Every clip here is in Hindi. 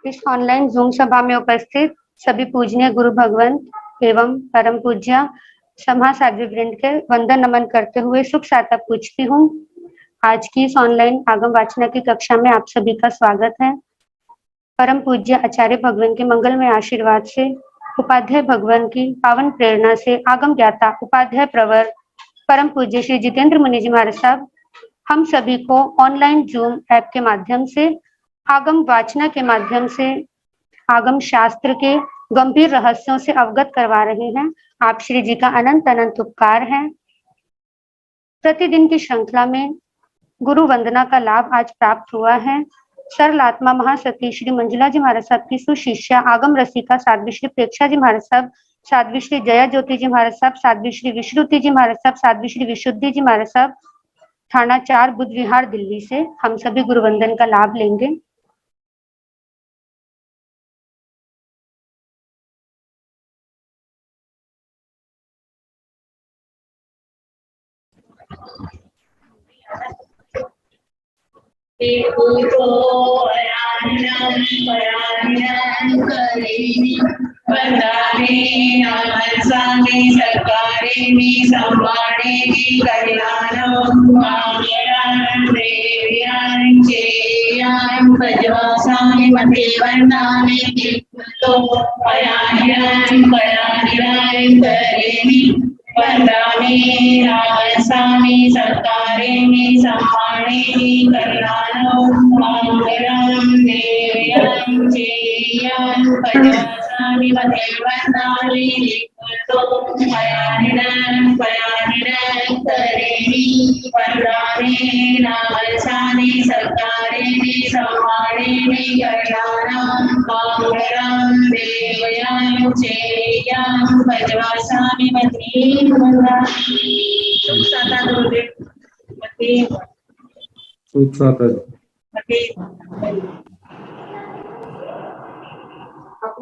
इस ऑनलाइन जूम सभा में उपस्थित सभी पूजनीय गुरु भगवंत एवं परम पूज्य समासाध्वी वृंद के वंदन नमन करते हुए सुख शांति पूछती हूँ। आज की इस ऑनलाइन आगम वाचना की कक्षा में आप सभी का स्वागत है। परम पूज्य आचार्य भगवान के मंगलमय आशीर्वाद से, उपाध्याय भगवान की पावन प्रेरणा से आगम ज्ञाता उपाध्याय प्रवर परम पूज्य श्री जितेंद्र मुनि जी महाराज साहब हम सभी को ऑनलाइन जूम ऐप के माध्यम से आगम वाचना के माध्यम से आगम शास्त्र के गंभीर रहस्यों से अवगत करवा रहे हैं। आप श्री जी का अनंत अनंत उपकार है। प्रतिदिन की श्रृंखला में गुरु वंदना का लाभ आज प्राप्त हुआ है। सरल आत्मा महासती श्री मंजुला जी महाराज साहब की सुशिष्या आगम रसिका साध्वी श्री प्रेक्षा जी महाराज साहब, साध्वी श्री जया ज्योति जी महाराज साहब, साध्वी श्री विश्रुति जी महाराज साहब, साध्वी श्री विशुद्धि जी महाराज साहब, थाना 4 बुद्ध विहार दिल्ली से हम सभी गुरु वंदन का लाभ लेंगे।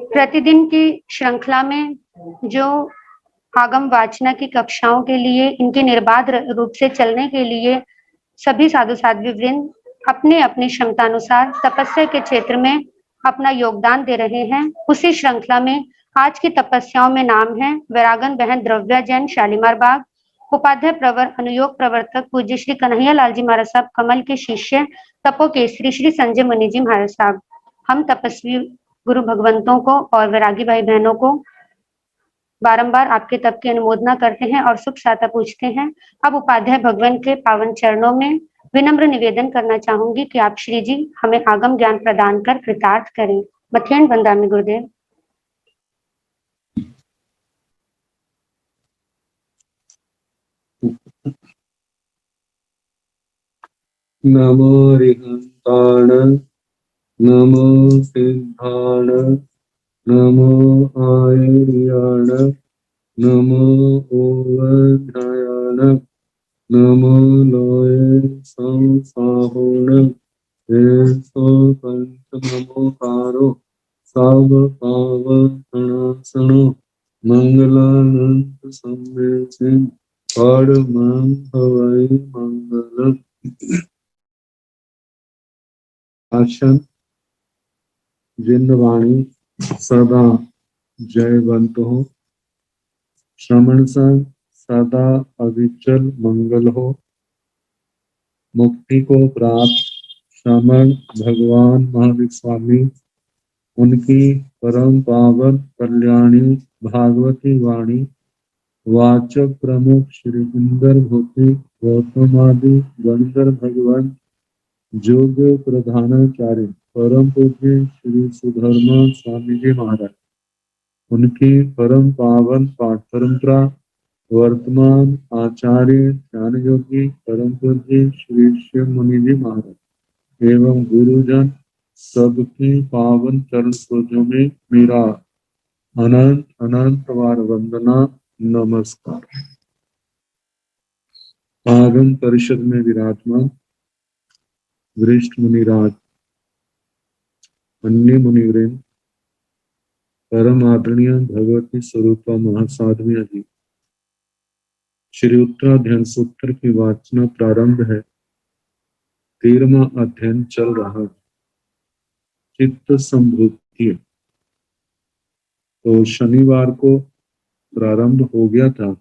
प्रतिदिन की श्रृंखला में जो आगम वाचना की कक्षाओं के लिए इनके निर्बाध रूप से चलने के लिए सभी साधु साध्वी वृंद अपने अपनी क्षमतानुसार तपस्या के क्षेत्र में अपना योगदान दे रहे हैं। उसी श्रृंखला में आज की तपस्याओं में नाम है वैरागन बहन द्रव्या जैन शालीमार बाग, उपाध्याय प्रवर अनुयोग प्रवर्तक पूज्य श्री कन्हैया लाल जी महाराज साहब कमल के शिष्य तपो केसरी श्री संजय मुनि जी महाराज साहब। हम तपस्वी गुरु भगवंतों को और वैरागी भाई बहनों को बारंबार आपके तप की अनुमोदना करते हैं और सुख शांति पूछते हैं। अब उपाध्याय भगवान के पावन चरणों में विनम्र निवेदन करना चाहूंगी कि आप श्री जी हमें आगम ज्ञान प्रदान कर कृतार्थ करें। मथेन बंदामी गुरुदेव। नमो रिहंताण नमो सिद्धाण नमो आयर्याण नमो ओवध्यायान नमो लोये संसाहुण एसो पंच नमोकारो साव पाव सनासनो मंगलानंद संवेसिन परमं भवै मंगलम्। आसन जिन्नवाणी सदा जयवंत हो, श्रमण संग सदा अविचल मंगल हो। मुक्ति को प्राप्त श्रमण भगवान महावीर स्वामी उनकी परम पावन कल्याणी भागवती वाणी वाचक प्रमुख श्री इंदर भूति गौतमादि गणधर भगवान योग प्रधानाचार्य परम पूज्य श्री सुधर्मा स्वामी जी महाराज उनकी परम पावन पाठ परंपरा वर्तमान आचार्य ज्ञान योगी परम पूज्य श्री शिव मुनि जी महाराज एवं गुरुजन सबकी पावन चरण स्रोतों में मेरा अनंत अनंत बार वंदना नमस्कार। आगम परिषद में विराजमान वरिष्ठ मुनिराज, अन्य मुनिवृंद, परम आदरणीय भगवती स्वरूपा महासाध्वी जी, श्री उत्तराध्ययन सूत्र की वाचना प्रारंभ है। 13वां अध्ययन चल रहा है। चित्त संभूति। तो शनिवार को प्रारंभ हो गया था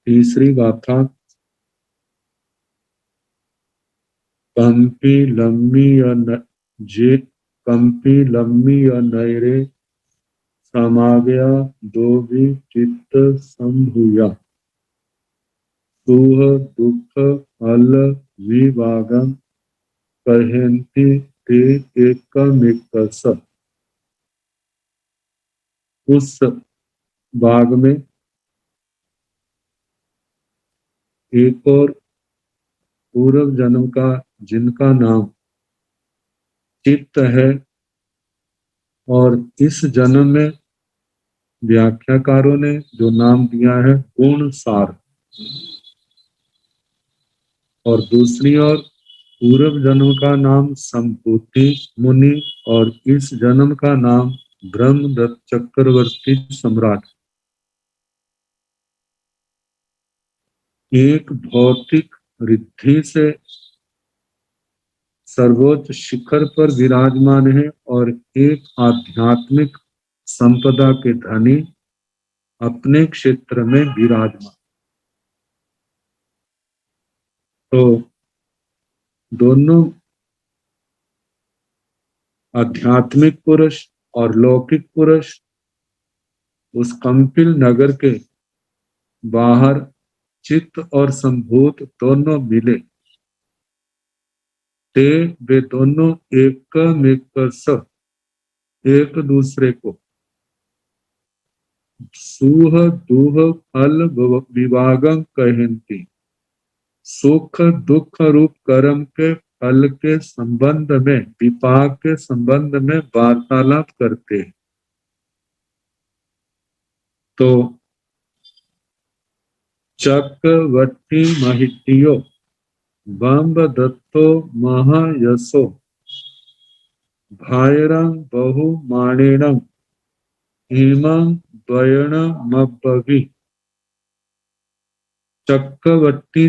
तीसरी गाथा कंपी लम्मी या नैरे समागया दो भी चित्त संभूया सुह दुख अल विभागम कहन्ति ते एकमेकस। उस भाग में एक और पूर्व जन्म का जिनका नाम चित्त है और इस जन्म में व्याख्याकारों ने जो नाम दिया है गुण सार, और दूसरी ओर पूर्व जन्म का नाम संभूति मुनि और इस जन्म का नाम ब्रह्मदत्त चक्रवर्ती सम्राट। एक भौतिक रिद्धि से सर्वोच्च शिखर पर विराजमान है और एक आध्यात्मिक संपदा के धनी अपने क्षेत्र में विराजमान। तो दोनों आध्यात्मिक पुरुष और लौकिक पुरुष उस कंपिल नगर के बाहर चित्त और संभूत दोनों मिले। ते वे दोनों एक दूसरे को सुह दुह फल विभागम कहन्ति, सुख दुख रूप कर्म के फल के संबंध में, विपाक के संबंध में वार्तालाप करते हैं। तो चक्रवर्ती महिटियो बम्ब दत्तो महायशो भायरं बहुमाणेनं हेमं द्वयणमब्बवि। चक्रवर्ती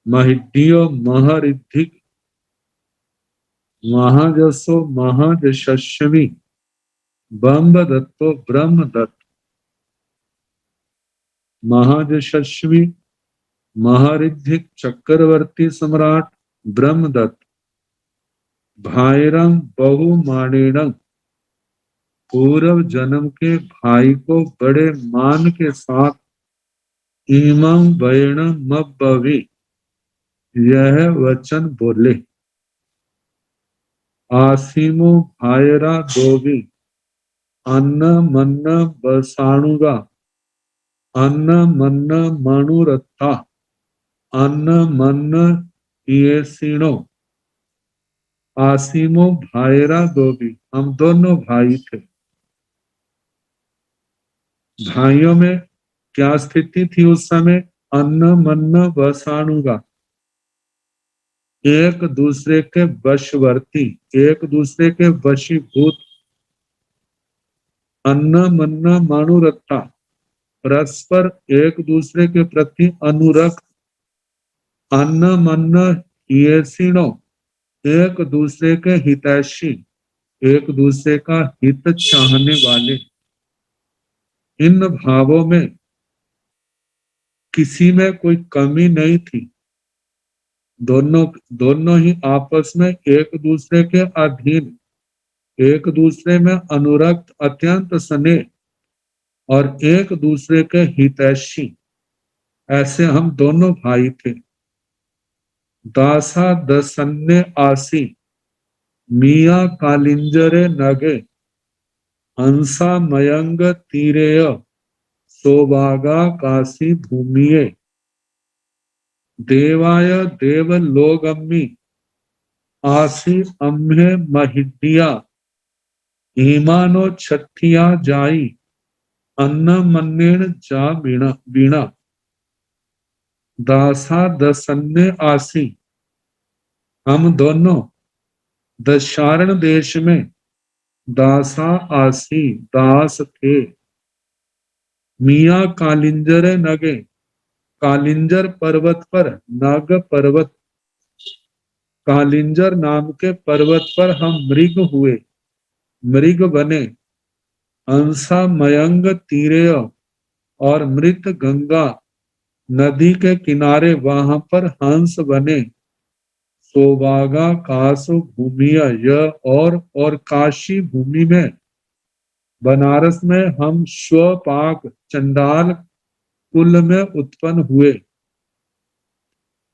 महिड्यो महरिद्धिक महाजसो महायशस्वी बम्ब दत्तो ब्रह्मदत्त महायशस्वी महारिद्धिक चक्रवर्ती सम्राट ब्रह्मदत्त भाईरम बहुमाणेनं पूर्व जन्म के भाई को बड़े मान के साथ इमं वैणमब्बवि यह वचन बोले, आसीमो भायरा दोवी अन्न मन्न बसाणुगा अन्न मन्न मणुरत्था अन्न मन्न येसिणो। आसीमो भायरा दोवी, हम दोनों भाई थे। भाइयों में क्या स्थिति थी उस समय? अन्न मन्न वसाणुगा, एक दूसरे के वशवर्ती, एक दूसरे के वशीभूत। अन्न मन्न मणुरत्ता, परस्पर एक दूसरे के प्रति अनुरक्त। अन्न मन्न येसिणो, एक दूसरे के हितैषी, एक दूसरे का हित चाहने वाले। इन भावों में किसी में कोई कमी नहीं थी। दोनों ही आपस में एक दूसरे के अधीन, एक दूसरे में अनुरक्त, अत्यंत स्नेह और एक दूसरे के हितैषी, ऐसे हम दोनों भाई थे। दासा दसन्ने आसी मिया कालिंजरे नगे हंसा मयंग तीरेय सौभागा काशी भूमिये देवाय देवलोगम्मी आसी अम्हे महिड्या हेमानो छठिया जाई अन्न मन्नेण जा बीणा। दासा दसन्ने आसी, हम दोनों दशारण देश में दासा आसी, दास थे। मिया कालिंजर नगे, कालिंजर पर्वत पर, नाग पर्वत कालिंजर नाम के पर्वत पर हम मृग हुए, मृग बने, हंसा मयंग तीरेय और मृत गंगा नदी के किनारे वहां पर हंस बने, सौभागा कासु भूमिया यह और काशी भूमि में बनारस में हम स्वपाक चंडाल कुल में उत्पन्न हुए।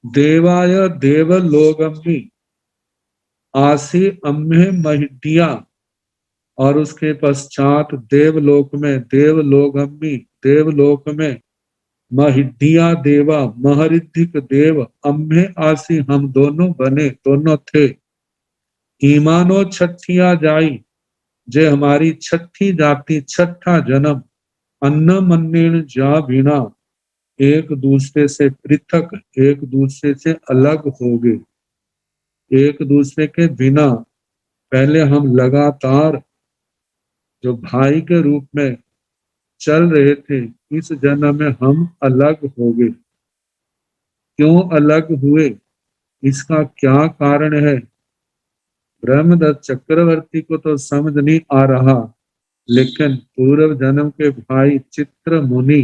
देवाय देवलोगम्बी आसी अम्हे महिटिया और उसके पश्चात देवलोक में महिडिया देवा महरिद्धिक देव अम्हे आसी हम दोनों बने, दोनों थे। ईमानो छठिया जाई जे हमारी छठी जाति, छठा जन्म, अन्न मन्नेण जा बिना एक दूसरे से पृथक, एक दूसरे से अलग हो गए, एक दूसरे के बिना। पहले हम लगातार जो भाई के रूप में चल रहे थे, इस जन्म में हम अलग हो गए। क्यों अलग हुए, इसका क्या कारण है, ब्रह्मदत्त चक्रवर्ती को तो समझ नहीं आ रहा, लेकिन पूर्व जन्म के भाई चित्र मुनि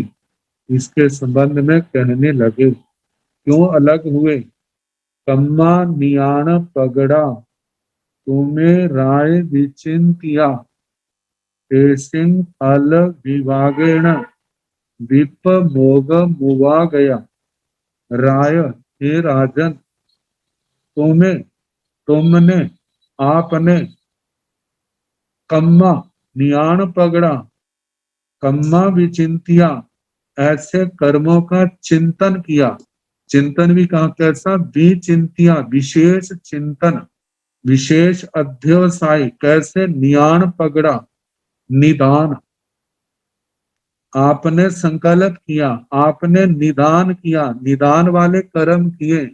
इसके संबंध में कहने लगे। क्यों अलग हुए, कम्मा नियाण पगड़ा तुम्हें राय विचिंतिया सिंह फल विभागेण विप मोग मुवा गया। राय हे राजन, तुमने आपने कम्मा नियाण पगड़ा, कम्मा विचिंतिया ऐसे कर्मों का चिंतन किया। चिंतन भी कहा कैसा, विचिंतिया विशेष चिंतन, विशेष अध्यवसाय, कैसे, नियाण पगड़ा निदान, आपने संकल्प किया, आपने निदान किया, निदान वाले कर्म किए।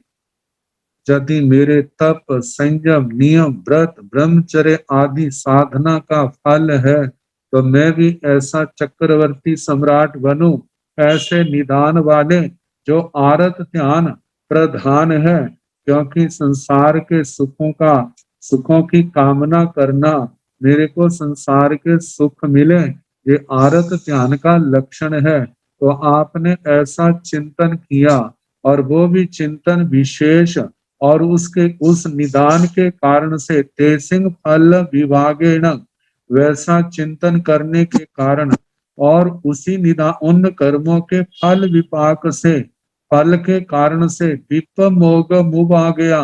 यदि मेरे तप, संयम, नियम, व्रत, ब्रह्मचर्य आदि साधना का फल है तो मैं भी ऐसा चक्रवर्ती सम्राट बनूं, ऐसे निदान वाले जो आरत ध्यान प्रधान है। क्योंकि संसार के सुखों की कामना करना, मेरे को संसार के सुख मिले, ये आरत ध्यान का लक्षण है। तो आपने ऐसा चिंतन किया, और वो भी चिंतन विशेष, और उसके उस निदान के कारण से तेसिंग फल विभागेण, वैसा चिंतन करने के कारण और उसी निदान उन कर्मों के फल विपाक से, फल के कारण से विप मोग मुभ आ गया,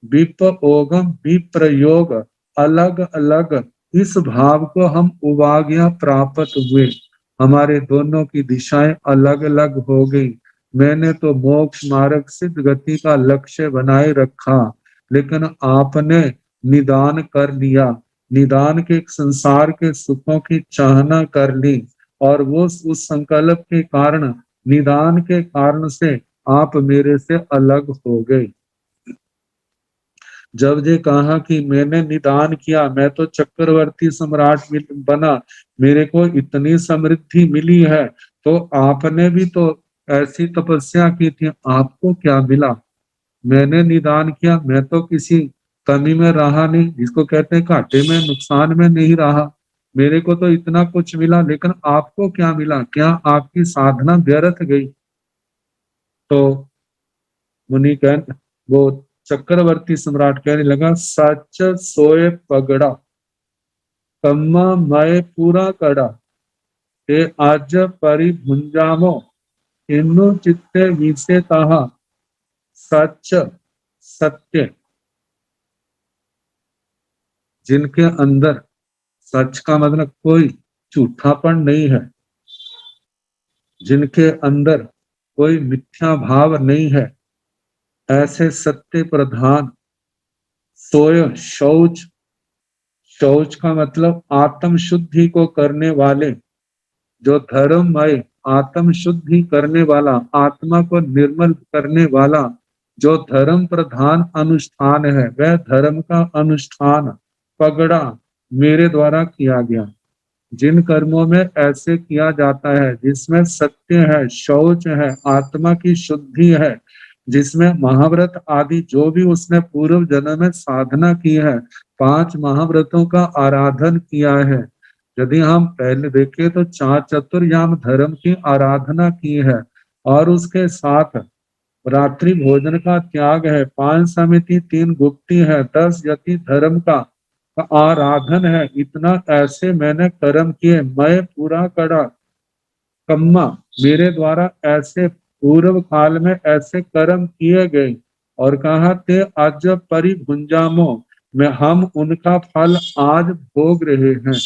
विप ओगम विप्रयोग, अलग अलग इस भाव को हम उभाग्या प्राप्त हुए। हमारे दोनों की दिशाएं अलग अलग हो गई। मैंने तो मोक्ष मार्ग सिद्ध गति का लक्ष्य बनाए रखा, लेकिन आपने निदान कर लिया, निदान के संसार के सुखों की चाहना कर ली, और वो उस संकल्प के कारण, निदान के कारण से आप मेरे से अलग हो गए। जब ये कहा कि मैंने निदान किया, मैं तो चक्रवर्ती सम्राट बना, मेरे को इतनी समृद्धि मिली है, तो आपने भी तो ऐसी तपस्या की थी, आपको क्या मिला। मैंने निदान किया, मैं तो किसी कमी में रहा नहीं, जिसको कहते हैं घाटे में, नुकसान में नहीं रहा। मेरे को तो इतना कुछ मिला, लेकिन आपको क्या मिला, क्या आपकी साधना व्यर्थ गई। तो मुनि कह वो चक्रवर्ती सम्राट कहने लगा, सच सोए पगड़ा कम्मा मैं पूरा कड़ा ते आज परि भुंजामो इन्नु चित्ते विसे ताहा। सच, सत्य, जिनके अंदर, सच का मतलब कोई झूठापन नहीं है, जिनके अंदर कोई मिथ्या भाव नहीं है, ऐसे सत्य प्रधान। सोय शौच, शौच का मतलब आत्म शुद्धि को करने वाले, जो धर्ममय आत्म शुद्धि करने वाला, आत्मा को निर्मल करने वाला जो धर्म प्रधान अनुष्ठान है, वह धर्म का अनुष्ठान पगड़ा मेरे द्वारा किया गया। जिन कर्मों में ऐसे किया जाता है, जिसमें सत्य है, शौच है, आत्मा की शुद्धि है, जिसमें महाव्रत आदि जो भी उसने पूर्व जन्म में साधना की है, 5 महाव्रतों का आराधन किया है। यदि हम पहले देखें तो 4 चतुर्याम धर्म की आराधना की है और उसके साथ रात्रि भोजन का त्याग है, 5 समिति 3 गुप्ती है, 10 यति धर्म का आराधन है। इतना ऐसे मैंने कर्म किए, मैं पूरा करा कम्मा, मेरे द्वारा ऐसे पूर्व काल में ऐसे कर्म किए गए और कहा थे आज परिभुंजामो में हम उनका फल आज भोग रहे हैं।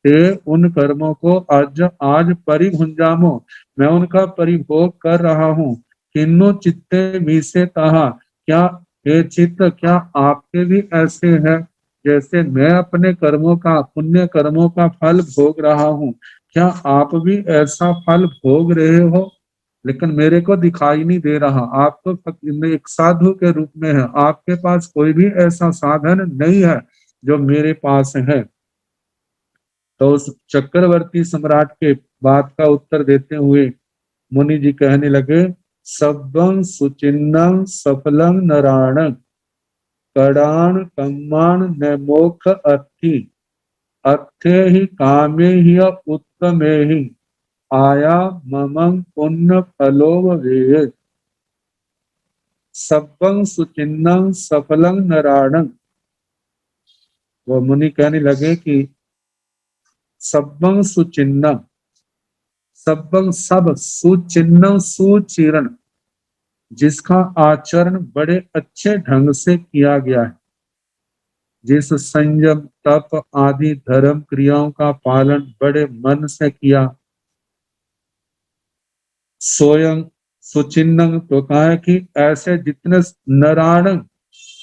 ते उन कर्मों को आज आज परिभुंजामो, मैं उनका परिभोग कर रहा हूँ। किन्नो चित्ते मीसे तहा, क्या हे चित्त, क्या आपके भी ऐसे है जैसे मैं अपने कर्मों का, पुण्य कर्मों का फल भोग रहा हूँ? क्या आप भी ऐसा फल भोग रहे हो? लेकिन मेरे को दिखाई नहीं दे रहा। आप तो एक साधु के रूप में है, आपके पास कोई भी ऐसा साधन नहीं है जो मेरे पास है। तो उस चक्रवर्ती सम्राट के बात का उत्तर देते हुए मुनि जी कहने लगे, सब्बं सुचिन्नं सफलं नराणं कडान कम्माण न मोक्ष अर्थी अर्थे ही कामे ही उत्तमे ही आया ममं पुण्य फलो वे। सब्बं सुचिन्नं सफलं नराणं, वो मुनि कहने लगे कि सब्बं सुचिन्नं, सब्बं सब, सुचिन्नं सुचीर्ण, जिसका आचरण बड़े अच्छे ढंग से किया गया है, जिस संयम तप आदि धर्म क्रियाओं का पालन बड़े मन से किया, स्वयं सुचिन्नं, तो कहा है कि ऐसे जितने नराणं,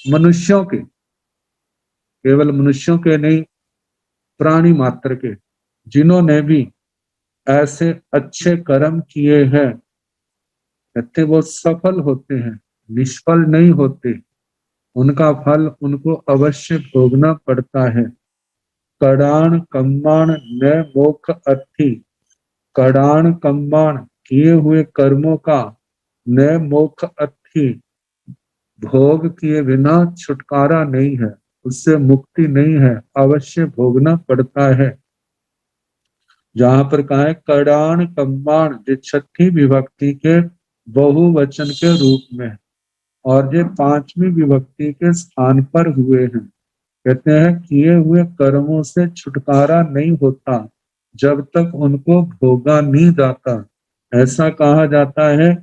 मनुष्यों के, केवल मनुष्यों के नहीं, प्राणी मात्र के, जिन्होंने भी ऐसे अच्छे कर्म किए हैं, कहते वो सफल होते हैं, निष्फल नहीं होते। उनका फल उनको अवश्य भोगना पड़ता है। कडान कम्बाण न मोक्ष अर्थी, कडान कम्बाण, किए हुए कर्मों का, न मोक्ष अर्थी, भोग किए बिना छुटकारा नहीं है, उससे मुक्ति नहीं है, अवश्य भोगना पड़ता है। जहां पर कहा है कडान कम्बाण, जो छठी विभक्ति के बहुवचन के रूप में और ये 5वीं विभक्ति के स्थान पर हुए हैं। कहते हैं किए हुए कर्मों से छुटकारा नहीं होता जब तक उनको भोगा नहीं जाता। ऐसा कहा जाता है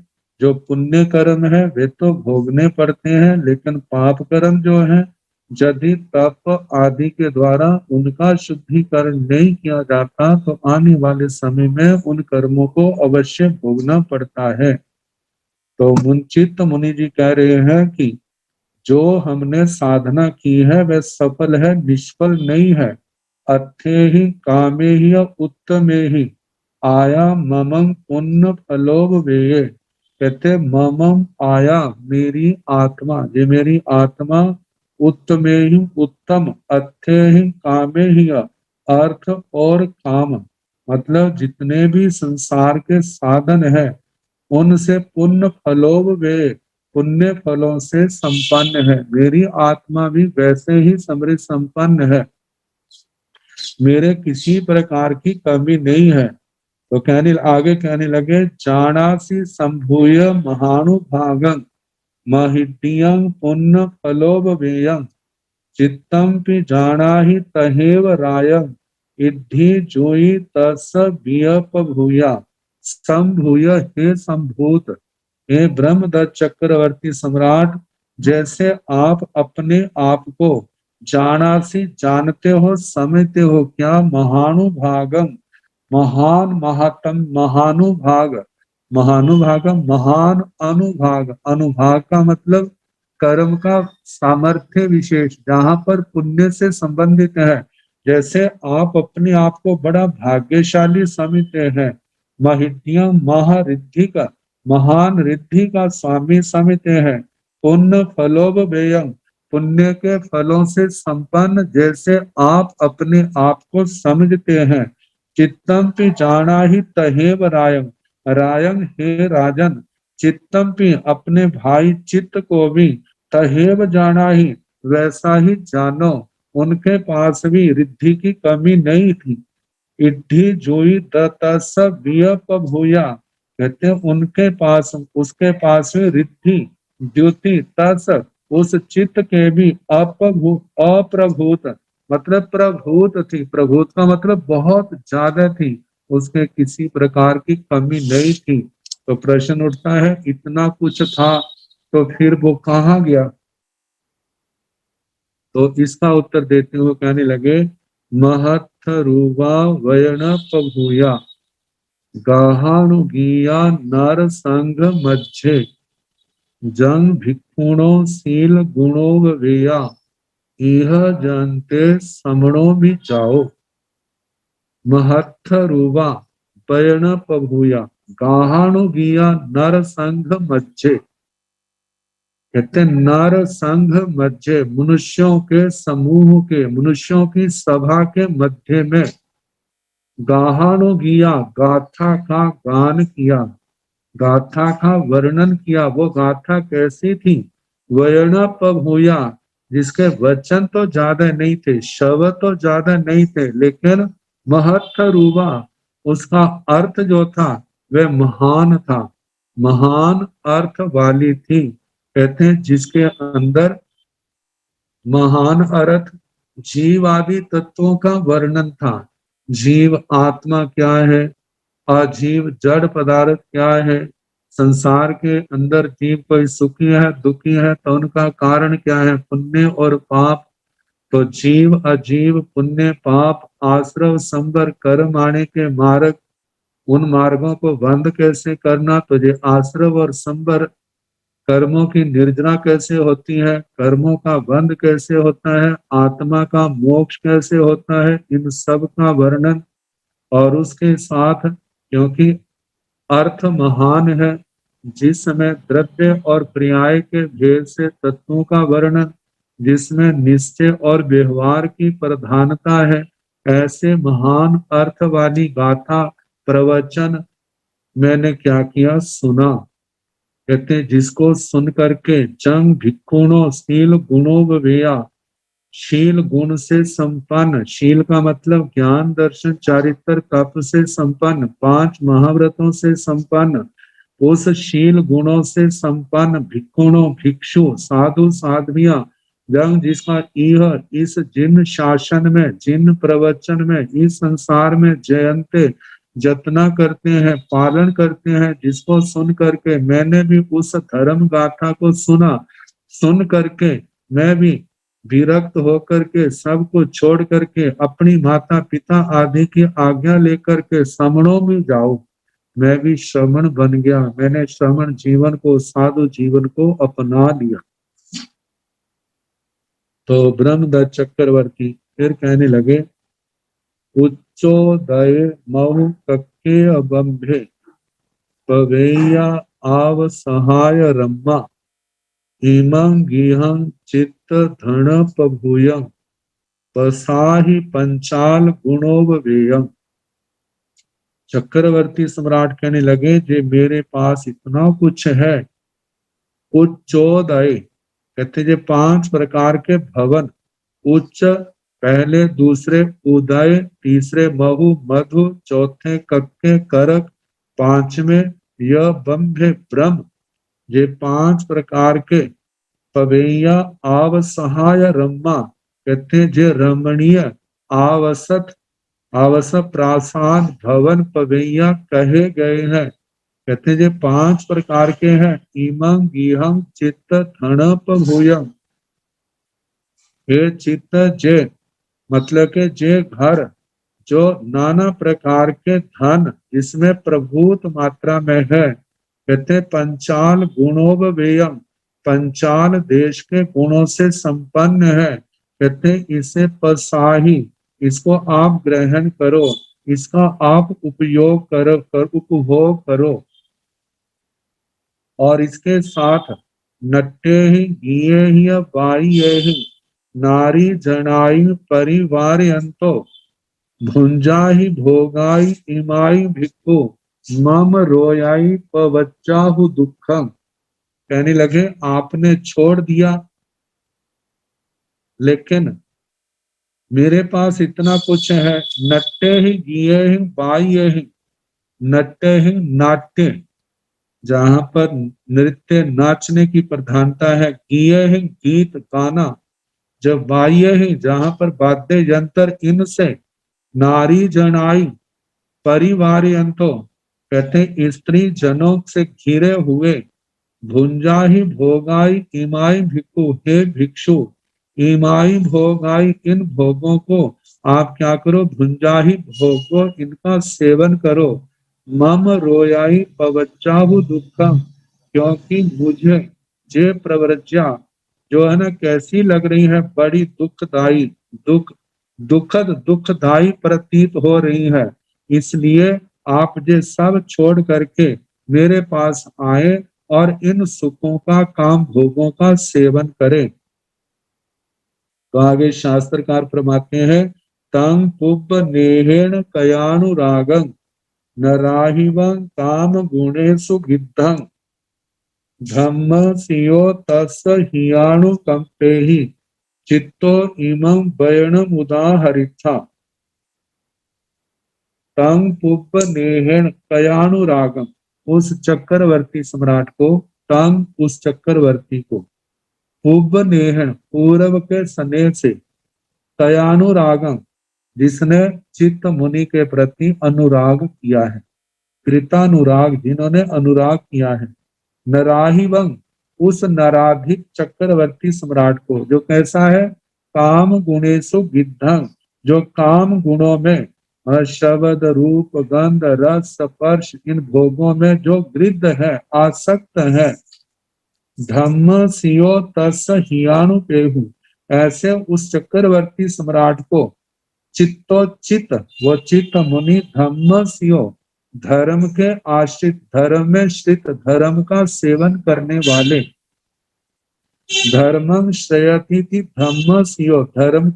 जो पुण्य कर्म है वे तो भोगने पड़ते हैं, लेकिन पाप कर्म जो है, यदि तप आदि के द्वारा उनका शुद्धिकरण नहीं किया जाता तो आने वाले समय में उन कर्मों को अवश्य भोगना पड़ता है। तो मुंचित मुनि जी कह रहे हैं कि जो हमने साधना की है वह सफल है, निष्फल नहीं है। अर्थे ही कामे ही उत्तमे ही आया ममं पुण्य फलोव वेये। कहते ममम आया, मेरी आत्मा, ये मेरी आत्मा, उत्तमे ही उत्तम, अर्थे ही कामे ही, अर्थ और काम, मतलब जितने भी संसार के साधन है उनसे पुण्य फलोव वे, पुण्य फलों से संपन्न है। मेरी आत्मा भी वैसे ही समृद्ध संपन्न है, मेरे किसी प्रकार की कमी नहीं है। तो आगे कहने लगे, जानासी संभूय महानुभागं महिड्यं पुण्य फलोव वेयं चित्तम पि जाना ही तहेव रायं इद्धि जोई तस वियप भूया। संभूय, हे संभूत, हे ब्रह्मदत्त चक्रवर्ती सम्राट, जैसे आप अपने आप को जानासी, जानते हो, समझते हो क्या, महानुभागम, महान, महात्म, महानुभाग, महानुभागम, महान अनुभाग, अनुभाग का मतलब कर्म का सामर्थ्य विशेष, जहां पर पुण्य से संबंधित है। जैसे आप अपने आप को बड़ा भाग्यशाली समझते हैं, महिद्य महारिद्धि का, महान रिद्धि का स्वामी समझते हैं, पुण्य फलोव व्ययम, पुण्य के फलों से संपन्न जैसे आप अपने आप को समझते हैं। चित्तम पे जाना ही तहेव रायम, रायम, हे राजन, चित्तम भी अपने भाई चित्त को भी तहेव जाना ही वैसा ही जानो। उनके पास भी रिद्धि की कमी नहीं थी। इड्ढी जोई दतस वियप भूया, कहते हैं उनके पास उसके पास में रिद्धि द्युति तस उस चित्त के भी अप्रभूत मतलब प्रभूत थी। प्रभूत का मतलब बहुत ज्यादा थी, उसके किसी प्रकार की कमी नहीं थी। तो प्रश्न उठता है इतना कुछ था तो फिर वो कहाँ गया। तो इसका उत्तर देते हुए कहने लगे महत्थ रूवा वयन पभूया गाहानुगीया नर संग मज्झे जंग भिक्षुणो शील गुणो वेया इह जानते समणो भी जाओ। महत्थ रूवा वयन पभूया गाहानुगीया नर संग मज्झे, कहते नर संघ मध्य मनुष्यों के समूह के मनुष्यों की सभा के मध्य में गाहानो गिया गाथा का गान किया, गाथा का वर्णन किया। वो गाथा कैसी थी? वर्ण पभूया, जिसके वचन तो ज्यादा नहीं थे, शब्द तो ज्यादा नहीं थे, लेकिन महत्थ रूपा उसका अर्थ जो था वह महान था, महान अर्थ वाली थी। कहते हैं जिसके अंदर महान अर्थ जीव आदि तत्वों का वर्णन था। जीव आत्मा क्या है, अजीव जड़ पदार्थ क्या है, संसार के अंदर जीव कोई सुखी है दुखी है तो उनका कारण क्या है, पुण्य और पाप। तो जीव अजीव पुण्य पाप आश्रव संबर कर्म आने के मार्ग, उन मार्गों को बंद कैसे करना, तो ये आश्रव और संबर कर्मों की निर्जना कैसे होती है, कर्मों का बंध कैसे होता है, आत्मा का मोक्ष कैसे होता है, इन सब का वर्णन। और उसके साथ क्योंकि अर्थ महान है, जिस समय द्रव्य और पर्याय के भेद से तत्वों का वर्णन, जिसमें निश्चय और व्यवहार की प्रधानता है, ऐसे महान अर्थ वाली गाथा प्रवचन मैंने क्या किया, सुना। कहते जिसको सुन करके जंग भिक्षुणों शील गुणों वेया, शील गुण से संपन्न, शील का मतलब ज्ञान दर्शन चारित्र तप से संपन्न, 5 महाव्रतों से संपन्न, उस शील गुणों से संपन्न भिक्षुणों भिक्षु साधु साध्वियां जंग जिसका यह इस जिन शासन में जिन प्रवचन में इस संसार में जयंते जतना करते हैं पालन करते हैं, जिसको सुन करके मैंने भी उस धर्म गाथा को सुना, सुन करके मैं भी विरक्त होकर के सब कुछ छोड़ करके अपनी माता पिता आदि की आज्ञा लेकर के श्रमणों में जाओ। मैं भी श्रमण बन गया, मैंने श्रमण जीवन को साधु जीवन को अपना लिया। तो ब्रह्मदत्त चक्रवर्ती फिर कहने लगे उच्चोदय महु कक्के अबंभे पवेया आव सहाय रम्मा इमं गिहं चित्त धन पभूयं पसाहि पंचाल गुणोवेयं। चक्रवर्ती सम्राट कहने लगे जे मेरे पास इतना कुछ है, उच्चोदय कहते जे 5 प्रकार के भवन, उच्च पहले, दूसरे उदय, तीसरे महु मधु, चौथे कक्के करक, 5वें यह बंभे ब्रह्म, ये 5 प्रकार के पवेया आव सहाय रम्मा, कहते जे रमणीय आवसत आवस प्रासाद भवन पवैया कहे गए हैं। कहते जे 5 प्रकार के हैं, इमं गिहं चित्त थणप भूयं, ये चित्त जे मतलब के जे घर जो नाना प्रकार के धन इसमें प्रभूत मात्रा में है, कहते पंचाल गुणोवेयम, पंचाल देश के गुणों से संपन्न है, कहते इसे पसाही, इसको आप ग्रहण करो, इसका आप उपयोग करो उपभोग करो। और इसके साथ नट्टे ही घिये ही बाई ही नारी जनाई परिवार अंतो भुंजा ही भोगाई इमाई भिक्खु मम रोयाई पवच्चाहु दुखम, कहने लगे आपने छोड़ दिया, लेकिन मेरे पास इतना कुछ है। नट्टे ही गिये ही बाह्य ही, नट्टे ही नाट्य, जहां पर नृत्य नाचने की प्रधानता है, गिये ही गीत गाना, जब बाह्य ही जहां पर वाद्य यंत्र, इनसे नारी जनाई परिवार यंत्रो, कहते स्त्री जनों से घिरे हुए, भुंजा ही भोगाई इमाई भिक्षु, हे भिक्षु इमाई भोगाई, इन भोगों को आप क्या करो, भुंजा ही भोगो, इनका सेवन करो। मम रोयाई पवच्चाहु दुखम, क्योंकि मुझे ये प्रवृत्तियां जो है ना कैसी लग रही है, बड़ी दुखदाई, दुखद दुखदाई प्रतीत हो रही है, इसलिए आप ये सब छोड़ करके मेरे पास आए और इन सुखों का, काम भोगों का सेवन करें। तो आगे शास्त्रकार फरमाते हैं, तंग पुब नेहेण कयानुरागं नराहिवं काम गुणेषु गिद्धं धम्म सियो तस् हियाणु कंपेहि चित्तो इमं वयणम उदाहरिथा। तंग पुब नेहेण कयानुरागम, उस चक्रवर्ती सम्राट को, तंग उस चक्रवर्ती को, पुब नेहण पूर्व के स्नेह से, कयानुरागम जिसने चित्त मुनि के प्रति अनुराग किया है, कृतानुराग जिन्होंने अनुराग किया है, नराहिवंग उस नराधिक चक्रवर्ती सम्राट को, जो कैसा है, काम गुणेशु गिद्धं, जो काम गुणों में, शब्द रूप गंध रस स्पर्श, इन भोगों में जो गृद्ध है, आसक्त है, धम्म सियो तस् हियाणु पेहु, ऐसे उस चक्रवर्ती सम्राट को चित्तोचित, वो चित्त मुनि, धम्म सियो धर्म के आश्रित, धर्म में स्थित, धर्म का सेवन करने वाले, धर्मम श्रेयति थी, धम्म सियो धर्म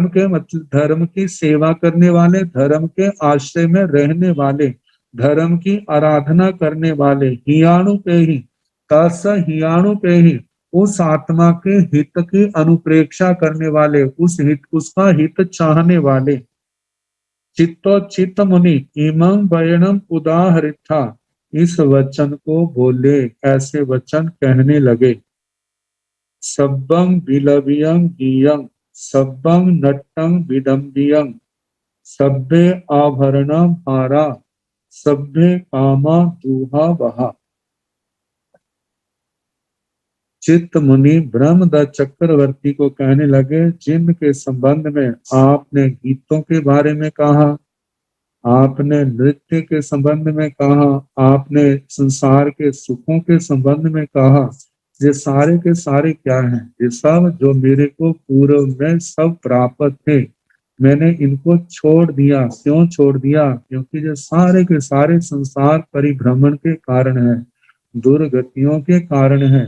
के मतलब धर्म की सेवा करने वाले, धर्म के आश्रय में रहने वाले, धर्म की आराधना करने वाले, हियाणु पे ही, तस हियाणु पे ही, उस आत्मा के हित की अनुप्रेक्षा करने वाले, उस हित, उसका हित चाहने वाले, चित्तो चित्त मुनि इमं वयनम उदाहरिथा, इस वचन को बोले, ऐसे वचन कहने लगे। सब्बं विलवियं गीयं सब्बं नट्टं विडम्बियं सब्बे आभरणं हारा सब्बे कामा दूहा वहा। चित्त मुनि ब्रह्मदत्त चक्रवर्ती को कहने लगे, जिनके संबंध में आपने गीतों के बारे में कहा, आपने नृत्य के संबंध में कहा, आपने संसार के सुखों के संबंध में कहा, ये सारे के सारे क्या हैं, ये सब जो मेरे को पूर्व में सब प्राप्त थे, मैंने इनको छोड़ दिया। क्यों छोड़ दिया? क्योंकि ये सारे के सारे संसार परिभ्रमण के कारण है, दुर्गतियों के कारण है।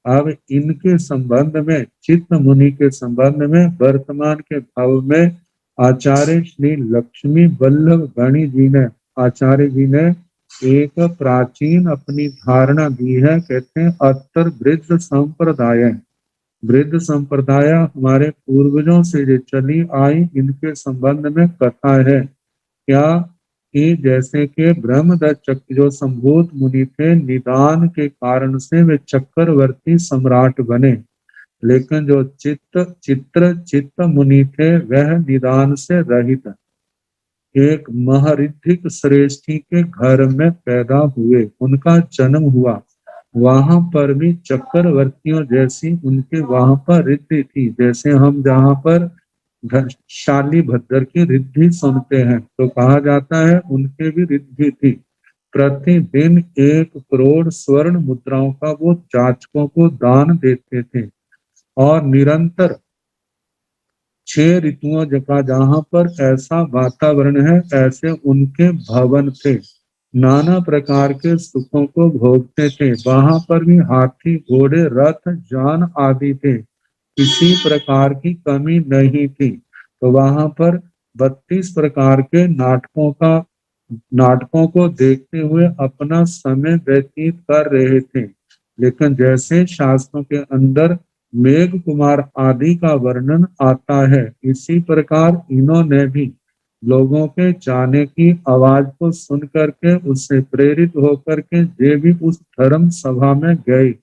अब इनके संबंध में, चित्त मुनि के संबंध में, वर्तमान के भाव में आचार्य श्री लक्ष्मी वल्लभ गणी जी ने, आचार्य जी ने एक प्राचीन अपनी धारणा दी है। कहते हैं अत्तर वृद्ध संप्रदाय, वृद्ध संप्रदाय हमारे पूर्वजों से जो चली आई, इनके संबंध में कथा है। क्या कि जैसे कि ब्रह्मदत्त चक्र जो संभूत मुनि थे, निदान के कारण से वे चक्रवर्ती सम्राट बने, लेकिन जो चित्त मुनि थे वह निदान से रहित एक महरिद्धिक श्रेष्ठी के घर में पैदा हुए, उनका जन्म हुआ। वहां पर भी चक्रवर्तियों जैसी उनके वहां पर रिद्धि थी, जैसे हम जहाँ पर शाली भद्र की रिद्धि सुनते हैं तो कहा जाता है उनके भी रिद्धि थी। प्रतिदिन 1 करोड़ स्वर्ण मुद्राओं का वो जाचकों को दान देते थे और निरंतर 6 ऋतुओं का जहाँ पर ऐसा वातावरण है, ऐसे उनके भवन थे, नाना प्रकार के सुखों को भोगते थे। वहां पर भी हाथी घोड़े रथ जान आदि थे, किसी प्रकार की कमी नहीं थी। तो वहां पर 32 प्रकार के नाटकों का नाटकों को देखते हुए अपना समय व्यतीत कर रहे थे। लेकिन जैसे शास्त्रों के अंदर मेघ कुमार आदि का वर्णन आता है, इसी प्रकार इन्होंने भी लोगों के जाने की आवाज को सुन करके उससे प्रेरित होकर के ये भी उस धर्म सभा में गए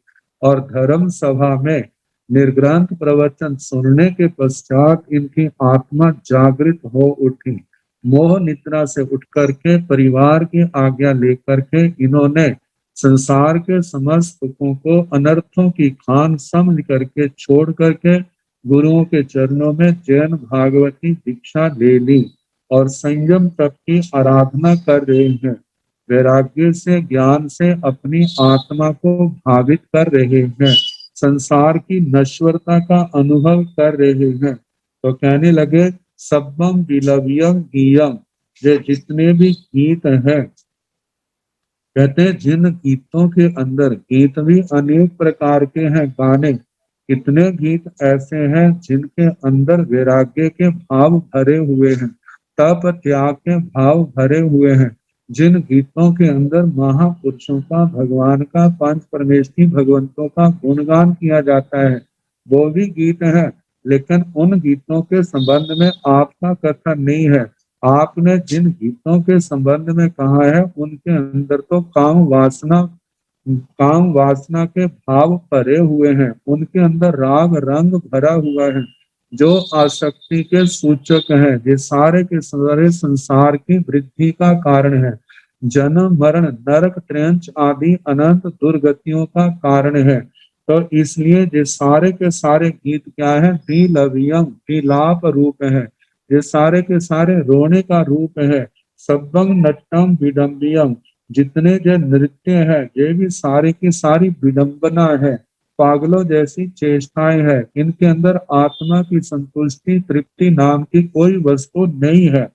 और धर्म सभा में निर्ग्रंथ प्रवचन सुनने के पश्चात इनकी आत्मा जागृत हो उठी। मोह निद्रा से उठ करके परिवार की आज्ञा लेकर के इन्होंने संसार के समस्त सुखों को अनर्थों की खान समझ करके छोड़ करके गुरुओं के चरणों में जैन भागवती दीक्षा ले ली और संयम तप की आराधना कर रहे हैं। वैराग्य से ज्ञान से अपनी आत्मा को भावित कर रहे हैं, संसार की नश्वरता का अनुभव कर रहे हैं। तो कहने लगे सब्बम विलव्यम गीयम, ये जितने भी गीत हैं, कहते हैं जिन गीतों के अंदर, गीत भी अनेक प्रकार के हैं, गाने कितने गीत ऐसे हैं जिनके अंदर वैराग्य के भाव भरे हुए हैं, तप त्याग के भाव भरे हुए हैं, जिन गीतों के अंदर महापुरुषों का, भगवान का, पंच परमेष्ठी भगवंतों का गुणगान किया जाता है, वो भी गीत है। लेकिन उन गीतों के संबंध में आपका कथन नहीं है। आपने जिन गीतों के संबंध में कहा है उनके अंदर तो काम वासना के भाव भरे हुए हैं, उनके अंदर राग रंग भरा हुआ है जो आसक्ति के सूचक है। ये सारे के सारे संसार की वृद्धि का कारण है। जन्म मरण नरक त्रयंच आदि अनंत दुर्गतियों का कारण है। तो इसलिए ये सारे के सारे गीत क्या है, विलव्यम विलाप रूप है, ये सारे के सारे रोने का रूप है। सब्बं नट्टम विडम्बियम, जितने जो नृत्य है ये भी सारे की सारी विडंबना है, पागलों जैसी चेष्टाएं है। इनके अंदर आत्मा की संतुष्टि तृप्ति नाम की कोई वस्तु नहीं है।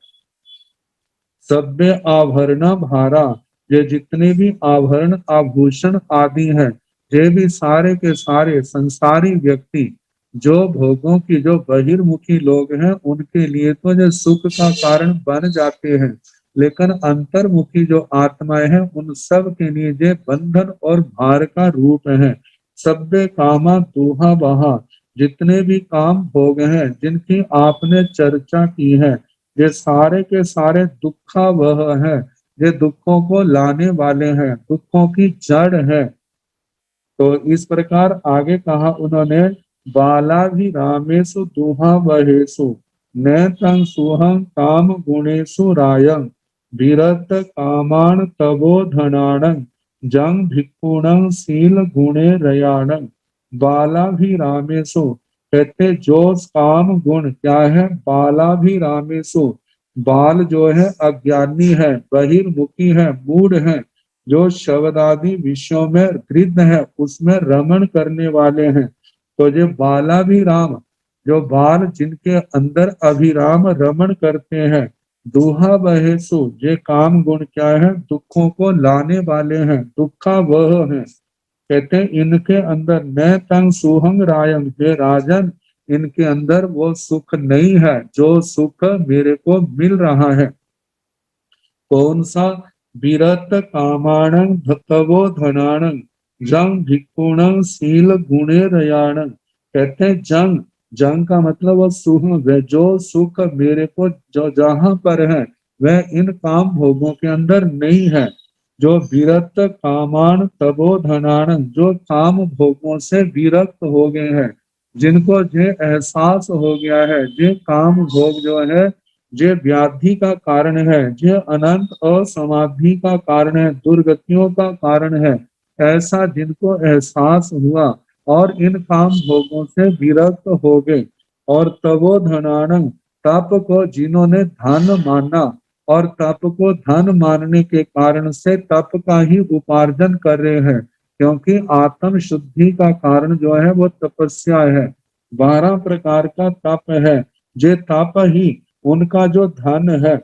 सभ्य आभरण भारा, ये जितने भी आभरण आभूषण आदि हैं, ये भी सारे के सारे संसारी व्यक्ति जो भोगों की, जो बहिर्मुखी लोग हैं, उनके लिए तो ये सुख का कारण बन जाते हैं। लेकिन अंतर्मुखी जो आत्माएं हैं उन सब के लिए ये बंधन और भार का रूप है। सभ्य कामा दूहा बहा, जितने भी काम भोग हैं जिनकी आपने चर्चा की है, ये सारे के सारे दुखा वह है, ये दुखों को लाने वाले हैं, दुखों की जड़ है। तो इस प्रकार आगे कहा उन्होंने, बाला भी रामेशु दुहा वहेशु नैतं सुहं काम गुणेशु रायं विरत कामाण तबो धनाणं जंग भिक्खुणं शील गुणे रयाणं। बाला भी रामेशु, कहते जो काम गुण क्या है, बाला भी रामेशु, बाल जो है अज्ञानी है, बहिर्मुखी है, मूढ़ है, जो शब्द आदि विषयों में गृद्ध है, उसमें रमण करने वाले हैं। तो ये बाला भी राम, जो बाल जिनके अंदर अभिराम रमण करते हैं, दुहा बहेसु, ये काम गुण क्या है, दुखों को लाने वाले हैं, दुखा वह है। कहते हैं इनके अंदर न तंग सुहंग रायम, हे राजन, इनके अंदर वो सुख नहीं है जो सुख मेरे को मिल रहा है। कौन सा, विरत कामाणं भक्तवो धनाणं जंग भिक्खुणं शील गुणे रयाणं। कहते हैं जंग, जंग का मतलब वो सुख, जो सुख मेरे को जो जहां पर है वह इन काम भोगों के अंदर नहीं है। जो विरत कामाण तबो धनाणं, जो काम भोगों से विरक्त हो गए हैं, जिनको ये एहसास हो गया है ये काम भोग जो है ये व्याधि का कारण है, ये अनंत असमाधि का कारण है, दुर्गतियों का कारण है, ऐसा जिनको एहसास हुआ और इन काम भोगों से विरक्त हो गए। और तवो धनानंग, तप को जिन्होंने धन माना और तप को धन मानने के कारण से तप का ही उपार्जन कर रहे हैं, क्योंकि आत्म शुद्धि का कारण जो है वो तपस्या है। 12 प्रकार का तप है, ये तप ही उनका जो धन है।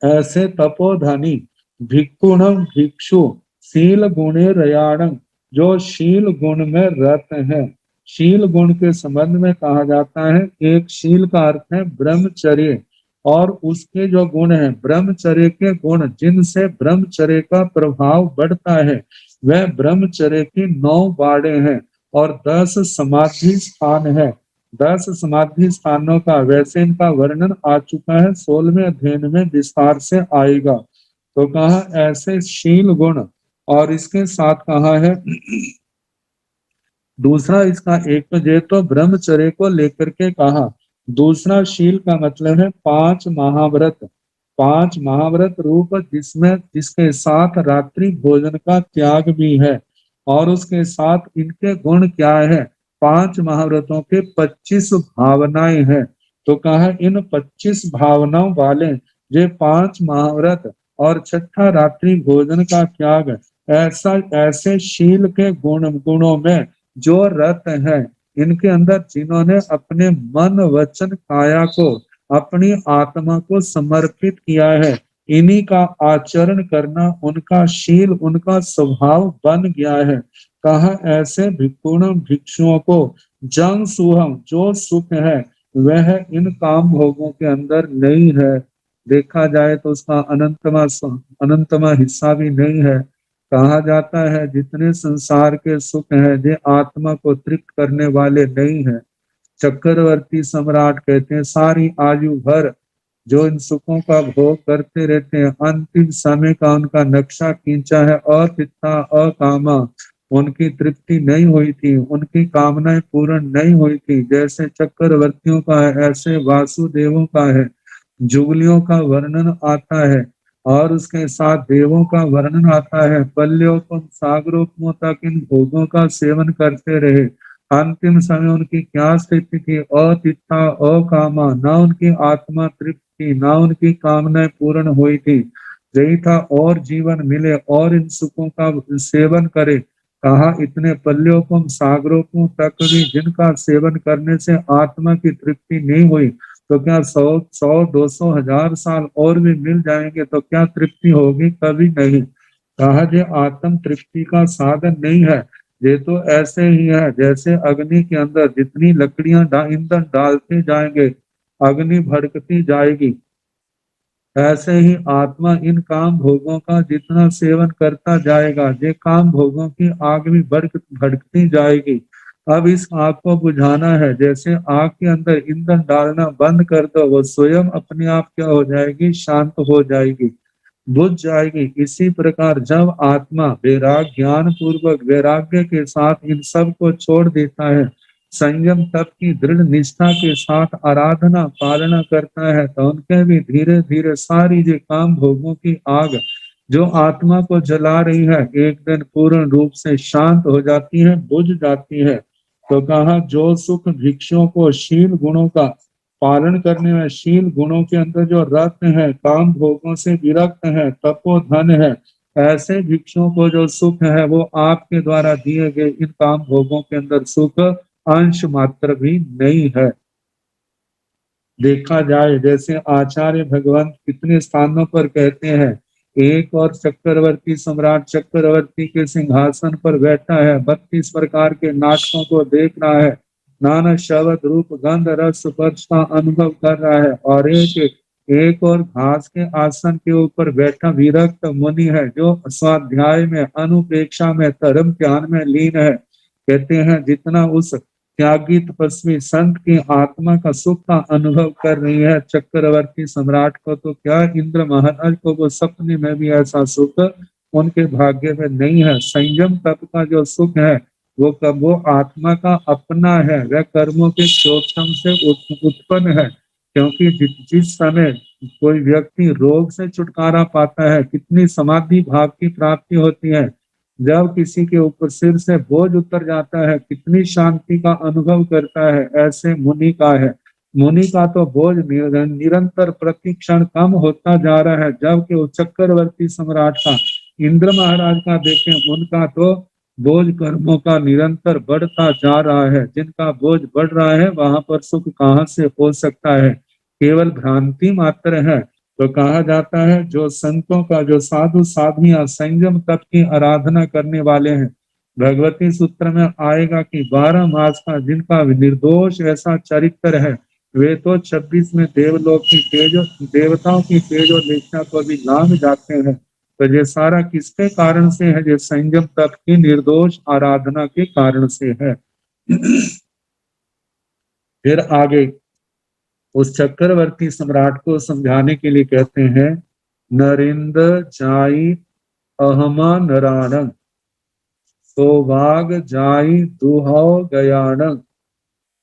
ऐसे तपोधनी भिक्खुणम भिक्षु शील गुणे रयाणम, जो शील गुण में रत है। शील गुण के संबंध में कहा जाता है, एक शील का अर्थ है ब्रह्मचर्य और उसके जो गुण हैं, ब्रह्मचर्य के गुण जिनसे ब्रह्मचर्य का प्रभाव बढ़ता है, वह ब्रह्मचर्य की 9 बाड़े हैं और 10 समाधि स्थान है। 10 समाधि स्थानों का वैसे इनका वर्णन आ चुका है, 16वें अध्याय में विस्तार से आएगा। तो कहा ऐसे शील गुण, और इसके साथ कहा है दूसरा इसका, एक तो ये तो ब्रह्मचर्य को लेकर के कहा, दूसरा शील का मतलब है 5 महाव्रत। 5 महाव्रत रूप जिसमें जिसके साथ रात्रि भोजन का त्याग भी है, और उसके साथ इनके गुण क्या है, 5 महाव्रतों के 25 भावनाएं हैं। तो कहा इन 25 भावनाओं वाले ये 5 महाव्रत और छठा रात्रि भोजन का त्याग, ऐसा ऐसे शील के गुणों में जो रत है, इनके अंदर जिन्होंने अपने मन वचन काया को, अपनी आत्मा को समर्पित किया है, इन्हीं का आचरण करना उनका शील, उनका स्वभाव बन गया है। कहा ऐसे भिक्षुण भिक्षुओं को जंग सुहम, जो सुख है वह इन काम भोगों के अंदर नहीं है। देखा जाए तो उसका अनंतमा हिस्सा भी नहीं है। कहा जाता है जितने संसार के सुख हैं ये आत्मा को तृप्त करने वाले नहीं है। चक्रवर्ती सम्राट कहते हैं सारी आयु भर जो इन सुखों का भोग करते रहते हैं, अंतिम समय का उनका नक्शा खींचा है, अतिथा अकामा, उनकी तृप्ति नहीं हुई थी, उनकी कामनाएं पूर्ण नहीं हुई थी। जैसे चक्रवर्तियों का है ऐसे वासुदेवों का है। जुगलियों का वर्णन आता है और उसके साथ देवों का वर्णन आता है। पल्योपम सागरोपमों तक इन भोगों का सेवन करते रहे। अंतिम समय उनकी क्या स्थिति थी, अतिथा अकामा, ना उनकी आत्मा तृप्त थी, ना उनकी कामनाएं पूर्ण हुई थी। यही था और जीवन मिले और इन सुखों का सेवन करे। कहा इतने पल्योपम सागरोपम तक भी जिनका सेवन करने से आत्मा की तृप्ति नहीं हुई, तो क्या 100 200 1000 साल और भी मिल जाएंगे तो क्या तृप्ति होगी? कभी नहीं। कहा ये आत्म तृप्ति का साधन नहीं है, ये तो ऐसे ही है जैसे अग्नि के अंदर जितनी लकड़ियां ईंधन डालते जाएंगे अग्नि भड़कती जाएगी। ऐसे ही आत्मा इन काम भोगों का जितना सेवन करता जाएगा, ये काम भोगों की आग भी भड़कती जाएगी। अब इस आग को बुझाना है, जैसे आग के अंदर ईंधन डालना बंद कर दो, वो स्वयं अपने आप क्या हो जाएगी, शांत हो जाएगी, बुझ जाएगी। इसी प्रकार जब आत्मा ज्ञान पूर्वक वैराग्य के साथ इन सब को छोड़ देता है, संयम तप की दृढ़ निष्ठा के साथ आराधना पालना करता है, तो उनके भी धीरे धीरे सारी जो काम भोगों की आग जो आत्मा को जला रही है एक दिन पूर्ण रूप से शांत हो जाती है, बुझ जाती है। तो कहा जो सुख भिक्षुओं को शील गुणों का पालन करने में, शील गुणों के अंदर जो रत है, काम भोगों से विरक्त है, तपोधन है, ऐसे भिक्षुओं को जो सुख है वो आपके द्वारा दिए गए इन काम भोगों के अंदर सुख अंश मात्र भी नहीं है। देखा जाए जैसे आचार्य भगवान कितने स्थानों पर कहते हैं, एक और चक्रवर्ती सम्राट चक्रवर्ती के सिंहासन पर बैठा है, 32 प्रकार के नाटकों को देख रहा है, नाना शब्द रूप गंध रस स्पर्श का अनुभव कर रहा है, और एक और घास के आसन के ऊपर बैठा विरक्त मुनि है जो स्वाध्याय में, अनुपेक्षा में, धर्म ध्यान में लीन है। कहते हैं जितना उस त्यागी तपस्वी संत की आत्मा का सुख का अनुभव कर रही है चक्रवर्ती सम्राट को, तो क्या इंद्र महाराज को वो सपने में भी ऐसा सुख उनके भाग्य में नहीं है। संयम तप का जो सुख है वो आत्मा का अपना है, वह कर्मों के शोषण से उत्पन्न है। क्योंकि जिस समय कोई व्यक्ति रोग से छुटकारा पाता है, कितनी समाधि भाव की प्राप्ति होती है, जब किसी के ऊपर सिर से बोझ उतर जाता है कितनी शांति का अनुभव करता है, ऐसे मुनि का है। मुनि का तो बोझ निरंतर प्रतिक्षण कम होता जा रहा है, जबकि वो चक्रवर्ती सम्राट का, इंद्र महाराज का देखें, उनका तो बोझ कर्मों का निरंतर बढ़ता जा रहा है। जिनका बोझ बढ़ रहा है वहां पर सुख कहाँ से हो सकता है, केवल भ्रांति मात्र है। तो कहा जाता है जो संतों का, जो साधु साधुयां संयम तप की आराधना करने वाले हैं, भगवती सूत्र में आएगा कि 12 मास का जिनका निर्दोष ऐसा चरित्र है, वे तो 26 में देवलोक की तेज, देवताओं की तेज और लेखना को भी लांग जाते हैं। तो ये सारा किसके कारण से है? ये संयम तप की निर्दोष आराधना के कारण से है। फिर आगे उस चक्रवर्ती सम्राट को समझाने के लिए कहते हैं, नरेंद्र जाई अहमा नराणं, सौभाग जाई दुहाओ गयाणं,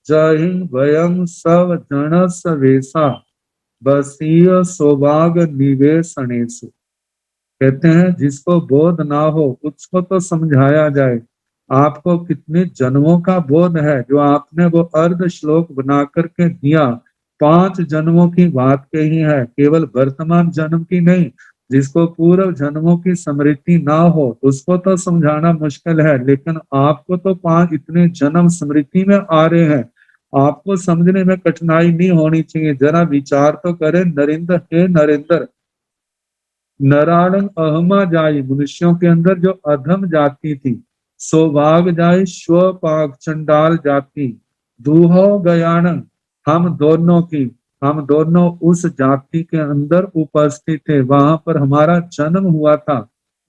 जहि वयम सब जन सवेसा, बसीय सौभाग निवेशनेसु। कहते हैं जिसको बोध ना हो उसको तो समझाया जाए। आपको कितने जन्मों का बोध है जो आपने वो अर्ध श्लोक बना करके दिया। 5 जन्मों की बात कही है, केवल वर्तमान जन्म की नहीं। जिसको पूर्व जन्मों की स्मृति ना हो उसको तो समझाना मुश्किल है, लेकिन आपको तो 5 इतने जन्म स्मृति में आ रहे हैं, आपको समझने में कठिनाई नहीं होनी चाहिए। जरा विचार तो करें। नरेंद्र, हे नरेंद्र, नराणं अहमा जाई, मनुष्यों के अंदर जो अधम जाति थी, सौभाग जाई स्वपाक चंडाल जाति, दूहो गयाणं, हम दोनों उस जाति के अंदर उपस्थित थे, वहां पर हमारा जन्म हुआ था।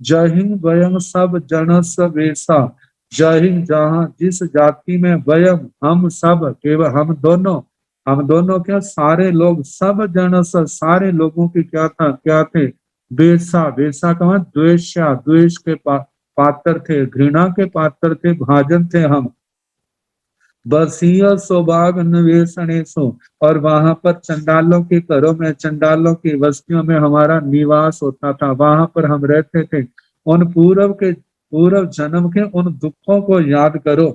जहिं वयम सब जन वेशा, जहिं जहां जिस जाति में वयम हम सब, केवल हम दोनों क्या सारे लोग, सब जन सारे लोगों की क्या थे? वेशा, वेशा का मतलब द्वेष्या, द्वेष के पात्र थे, घृणा के पात्र थे, भाजन थे हम। बसीय सौभाग निवेशनेशो, और वहां पर चंडालों के घरों में, चंडालों की बस्तियों में हमारा निवास होता था, वहां पर हम रहते थे। उन पूर्व जन्म के उन दुखों को याद करो।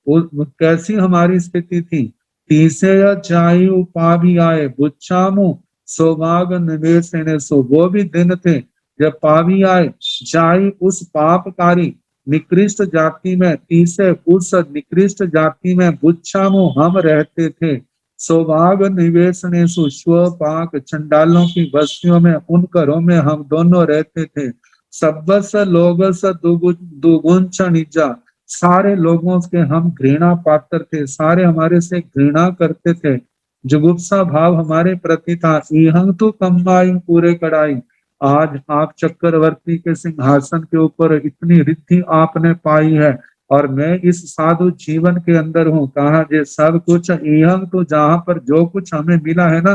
कैसी हमारी स्थिति थी? तीसरे जाई उपाधि आए बुच्छामु सौभाग निवेशने सो, वो भी दिन थे जब पावी आए जाई उस पापकारी निकृष्ट जाति में, तीसरे उस निकृष्ट जाति में बुच्छामु हम रहते थे। सौभाग निवेशने सु, स्वपाक चंडालों की बस्तियों में, उन घरों में हम दोनों रहते थे। सब्बस लोगस दुगुन निजा, सारे लोगों के हम घृणा पात्र थे, सारे हमारे से घृणा करते थे, जुगुप्सा भाव हमारे प्रति था। इहं तो कम्बाई पूरे कड़ाई, आज आप चक्रवर्ती के सिंहासन के ऊपर इतनी रिद्धि आपने पाई है और मैं इस साधु जीवन के अंदर हूँ। कहा ये सब कुछ इहं तो, जहाँ पर जो कुछ हमें मिला है ना,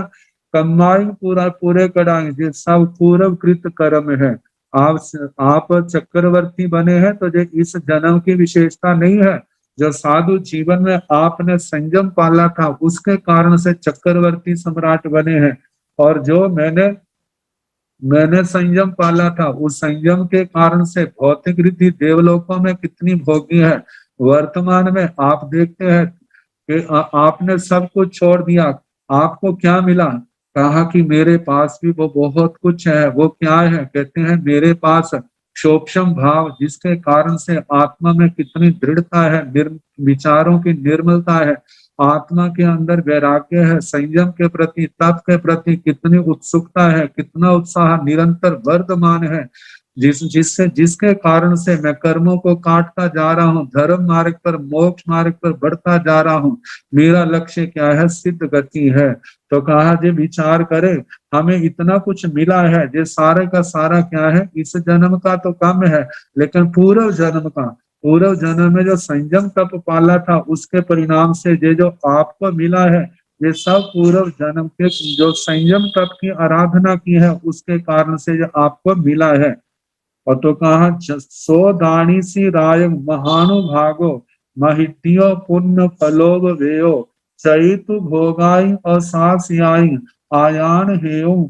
कम्बाई पूरा पूरे कड़ाई, ये सब पूर्व कृत कर्म है। आप चक्रवर्ती बने हैं तो ये इस जन्म की विशेषता नहीं है। जो साधु जीवन में आपने संयम पाला था उसके कारण से चक्रवर्ती सम्राट बने हैं, और जो मैंने संयम पाला था उस संयम के कारण से भौतिक रीति देवलोकों में कितनी भोगी है। वर्तमान में आप देखते हैं कि आपने सब कुछ छोड़ दिया, आपको क्या मिला? कहा कि मेरे पास भी वो बहुत कुछ है। वो क्या है? कहते हैं मेरे पास शोक्षम भाव, जिसके कारण से आत्मा में कितनी दृढ़ता है, विचारों की निर्मलता है, आत्मा के अंदर वैराग्य है, संयम के प्रति, तप के प्रति कितनी उत्सुकता है, कितना उत्साह निरंतर वर्धमान है, जिसके कारण से मैं कर्मों को काटता जा रहा हूँ, धर्म मार्ग पर, मोक्ष मार्ग पर बढ़ता जा रहा हूँ। मेरा लक्ष्य क्या है? सिद्ध गति है। तो कहा जे विचार करे, हमें इतना कुछ मिला है, ये सारे का सारा क्या है? इस जन्म का तो कम है, लेकिन पूर्व जन्म में जो संयम तप पाला था उसके परिणाम से ये जो आपको मिला है, ये सब पूर्व जन्म के जो संयम तप की आराधना की है उसके कारण से जो आपको मिला है। और तो कहा सो दानी सी राय महानुभागो, महित्यो पुण्य फलोब वेयो, चैतु भोगाई असास्याई, आयान हेऊ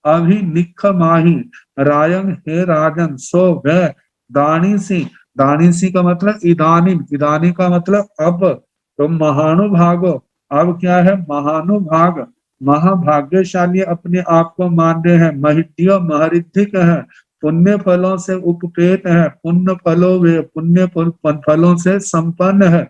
अभि निख माही, रायन हे राजन सो वह दानी सी। दानी सी का मतलब इदानी, इदानी का मतलब अब। तो महानुभागो, अब क्या है? महानुभाग, महाभाग्यशाली अपने आप को मान रहे हैं, महित्यो महरिद्धिक है, पुण्य फलों से उपपेत है, पुण्य फलों वे पुण्य फलों से संपन्न है।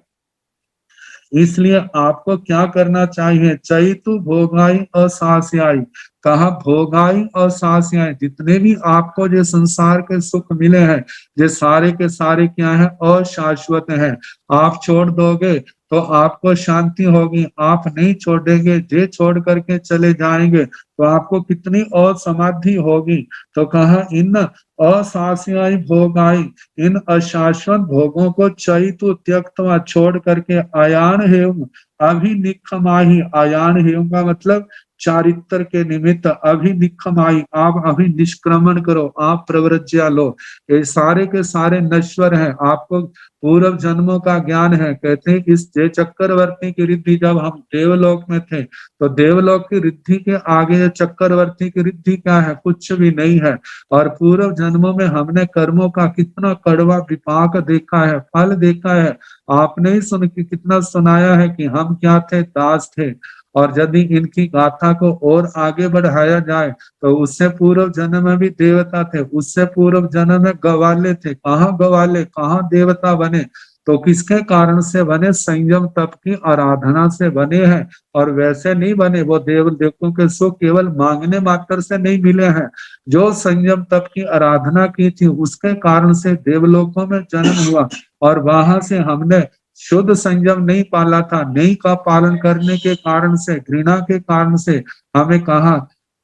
इसलिए आपको क्या करना चाहिए? चैतु भोगाई असास्याई, कहा भोगाई और सासियाएं, जितने भी आपको जो संसार के सुख मिले हैं, ये सारे के सारे क्या है, अशाश्वत हैं। आप छोड़ दोगे तो आपको शांति होगी, आप नहीं छोड़ेंगे, जे छोड़ करके चले जाएंगे तो आपको कितनी और समाधि होगी। तो कहा इन अशास्याई भोगाई, इन अशाश्वत भोगों को चैतु त्यक्तवा छोड़ करके आयान हेम अभिनिखमाही, आयान हेम का मतलब चारित्र के निमित्त, अभिनिखमाई आप अभी निष्क्रमण करो, आप प्रव्रज्या लो। ये सारे के सारे नश्वर हैं, आपको पूर्व जन्मों का ज्ञान है। कहते हैं इस जय चक्रवर्ती की रिद्धि जब हम देवलोक में थे, तो देवलोक की रिद्धि के आगे चक्रवर्ती की रिद्धि क्या है, कुछ भी नहीं है। और पूर्व जन्मों में हमने कर्मों का कितना कड़वा विपाक देखा है, फल देखा है। आपने ही सुन के कितना सुनाया है कि हम क्या थे, दास थे। और यदि इनकी गाथा को और आगे बढ़ाया जाए तो उससे पूर्व जन्म में भी देवता थे, उससे पूर्व जन्म में गवाले थे। कहाँ गवाले, कहाँ देवता बने, तो किसके कारण से बने, संयम तप की आराधना से बने हैं। और वैसे नहीं बने, वो देवताओं के सुख केवल मांगने मात्र से नहीं मिले हैं। जो संयम तप की आराधना की थी उसके कारण से देवलोकों में जन्म हुआ। और वहां से हमने शुद्ध संयम नहीं पाला था, नहीं का पालन करने के कारण से, घृणा के कारण से हमें कहा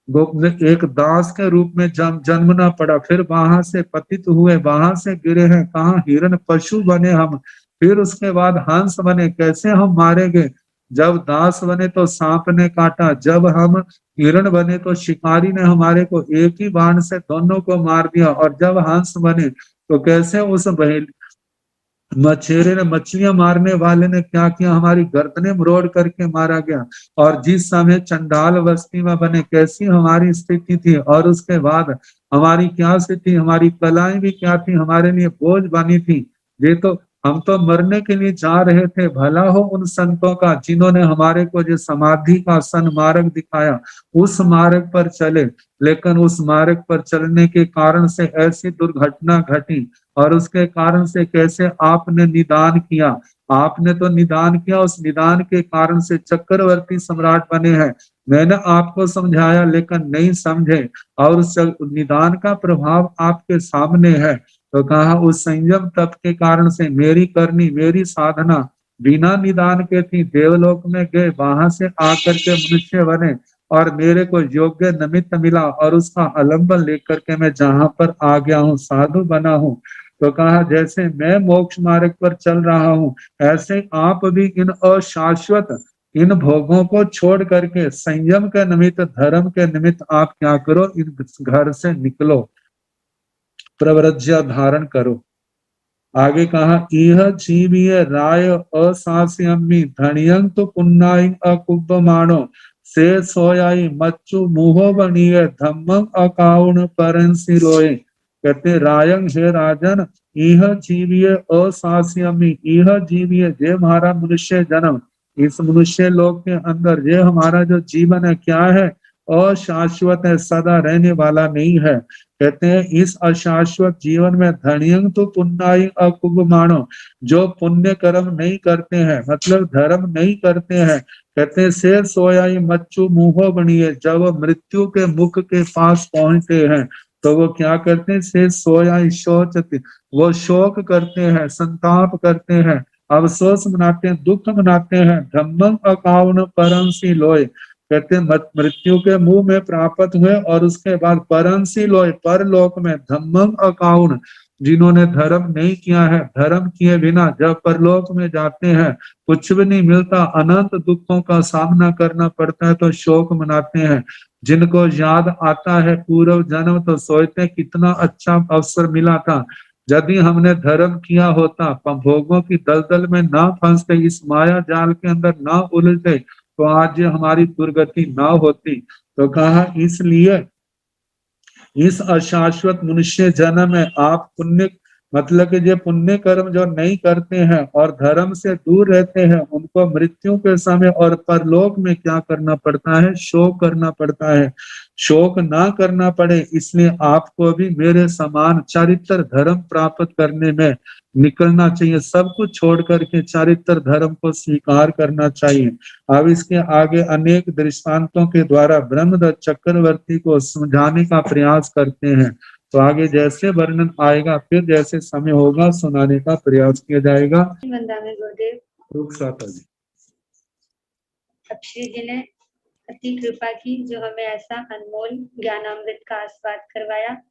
एक दास के रूप में जन्मना पड़ा। फिर वहां से पतित हुए, वहां से गिरे हैं कहा, हिरण पशु बने हम, फिर उसके बाद हंस बने। कैसे हम मारे गए, जब दास बने तो सांप ने काटा, जब हम हिरण बने तो शिकारी ने हमारे को एक ही बाण से दोनों को मार दिया। और जब हंस बने तो कैसे उस मछेरे ने, मछलियां मारने वाले ने क्या किया, हमारी गर्दनें मरोड़ करके मारा गया। और जिस समय चंडाल बस्ती में बने कैसी हमारी स्थिति थी, और उसके बाद हमारी क्या स्थिति, हमारी कलाएं भी क्या थी, हमारे लिए बोझ बनी थी। ये तो हम तो मरने के लिए जा रहे थे, भला हो उन संतों का जिन्होंने हमारे को जो समाधि का सन्मार्ग दिखाया, उस मार्ग पर चले। लेकिन उस मार्ग पर चलने के कारण से ऐसी दुर्घटना घटी, और उसके कारण से कैसे आपने निदान किया, आपने तो निदान किया, उस निदान के कारण से चक्रवर्ती सम्राट बने हैं। मैंने आपको समझाया लेकिन नहीं समझे, और उस निदान का प्रभाव आपके सामने है। तो कहा उस संयम तप के कारण से मेरी करनी, मेरी साधना बिना निदान के थी। देवलोक में गए, वहां से आकर के मनुष्य बने, और मेरे को योग्य निमित्त मिला, और उसका अवलंबन लेकर के मैं जहां पर आ गया हूँ, साधु बना हूँ। तो कहा जैसे मैं मोक्ष मार्ग पर चल रहा हूँ, ऐसे आप भी इन अशाश्वत इन भोगों को छोड़ करके संयम के निमित्त, धर्म के निमित्त आप क्या करो, इन घर से निकलो, प्रव्रज्या धारण करो। आगे कहा इह जीविय राय असास्यमि धनियं तो पुन्नाई अकुब्बमाणो से सोयाई मच्चु मुहो बनिए धम्मं अकाउन परंसी रोए। कहते रायंग हे राजन, इह जीविय असास्यमि, इह जीविय जे हमारा मनुष्य जन्म, इस मनुष्य लोक के अंदर ये हमारा जो जीवन है क्या है, अशाश्वत है, सदा रहने वाला नहीं है। कहते हैं इस अशाश्वत जीवन में धनियं तो पुन्नाई अकुब्बमाणो, जो पुण्य कर्म नहीं करते हैं, मतलब धर्म नहीं करते हैं, कहते हैं से सोयाई मच्चु मुहो बनिए, जब मृत्यु के मुख के पास पहुंचते हैं तो वो क्या करते हैं, से सोयाई शोचते, वो शोक करते हैं, संताप करते हैं, अफसोस मनाते हैं, दुख मनाते हैं। धम्मं अकाउन परमसी लोय, कहते हैं मृत्यु के मुंह में प्राप्त हुए, और उसके बाद परंसी लोय, परलोक में धम्मं अकाउन, जिन्होंने धर्म नहीं किया है, धर्म किए बिना जब परलोक में जाते हैं कुछ भी नहीं मिलता, अनंत दुखों का सामना करना पड़ता है, तो शोक मनाते हैं। जिनको याद आता है पूर्व जन्म, तो सोचते कितना अच्छा अवसर मिला था, यदि हमने धर्म किया होता, भोगों की दलदल में ना फंसते, इस माया जाल के अंदर ना उलझते, तो आज हमारी दुर्गति ना होती। तो कहा इसलिए इस अशाश्वत मनुष्य जन्म में आप पुण्य, मतलब कि जो पुण्य कर्म जो नहीं करते हैं और धर्म से दूर रहते हैं, उनको मृत्यु के समय और परलोक में क्या करना पड़ता है, शोक करना पड़ता है। शोक ना करना पड़े, इसलिए आपको भी मेरे समान चरित्र धर्म प्राप्त करने में निकलना चाहिए। सब कुछ छोड़ करके चरित्र धर्म को स्वीकार करना चाहिए। अब इसके आगे अनेक दृष्टांतों के द्वारा ब्रह्मदत्त चक्रवर्ती को समझाने का प्रयास करते हैं। तो आगे जैसे वर्णन आएगा, फिर जैसे समय होगा सुनाने का प्रयास किया जाएगा। वंदना गुरुदेव। रुखसाता जी। अक्षय जी ने अति कृपा की जो हमें ऐसा अनमोल ज्ञानामृत का आस्वाद करवाया।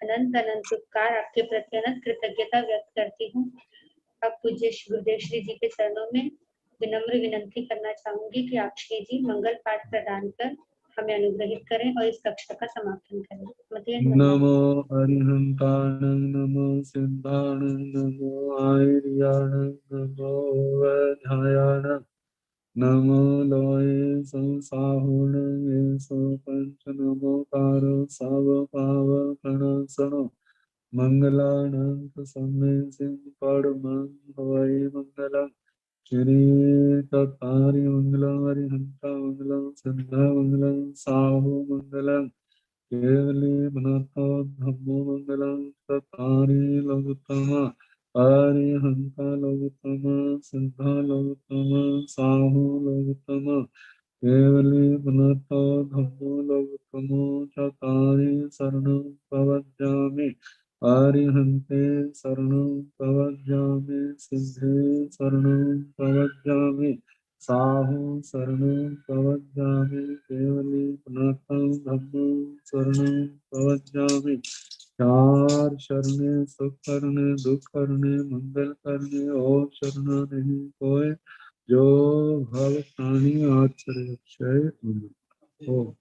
अनंत अनंत उपकार आपके प्रति अनंत कृतज्ञता व्यक्त करती हूँ। अब पूज्य गुरुदेव श्री जी के चरणों में विनम्र विनंती करना चाहूंगी कि आप श्री जी मंगल पाठ प्रदान कर हमें अनुग्रहित करें और इस कक्षा का समापन करें। नमो अरिहंताण, नमो सिद्धाण, नमो आर्याण, नमो वैधायाण, नमो लोये संसाहुण येसो पंच, नमो कारो सव पाव प्रणसनो मंगलानंत समय सिंह परमं हवै मंगलम्। श्री तत्तारि मंगलम्, अरिहंता मंगलम्, सिद्धा मंगलम्, साहु मंगलम्, केवली मनतो धम्मो मंगलम्, तत्तारि लघुत्तमा, अरिहंता लघुत्तमा, सिद्धा लघुत्तमा, साहु लघुत्तमा, केवली मनतो धम्मो लघुत्तमो, चत्तारि शरणं प्रपद्यामि। अरिहन्ते शरणं प्रपद्यामि, सिद्धे शरणं प्रपद्यामि, साहु शरणं प्रपद्यामि, केवली पुनर्थं धम्मं शरणं प्रपद्यामि। चार शरणे सुख करने दुख करने मंगल करने और शरणा नहीं कोय, जो भव प्राणी आचरे अक्षय। ओम।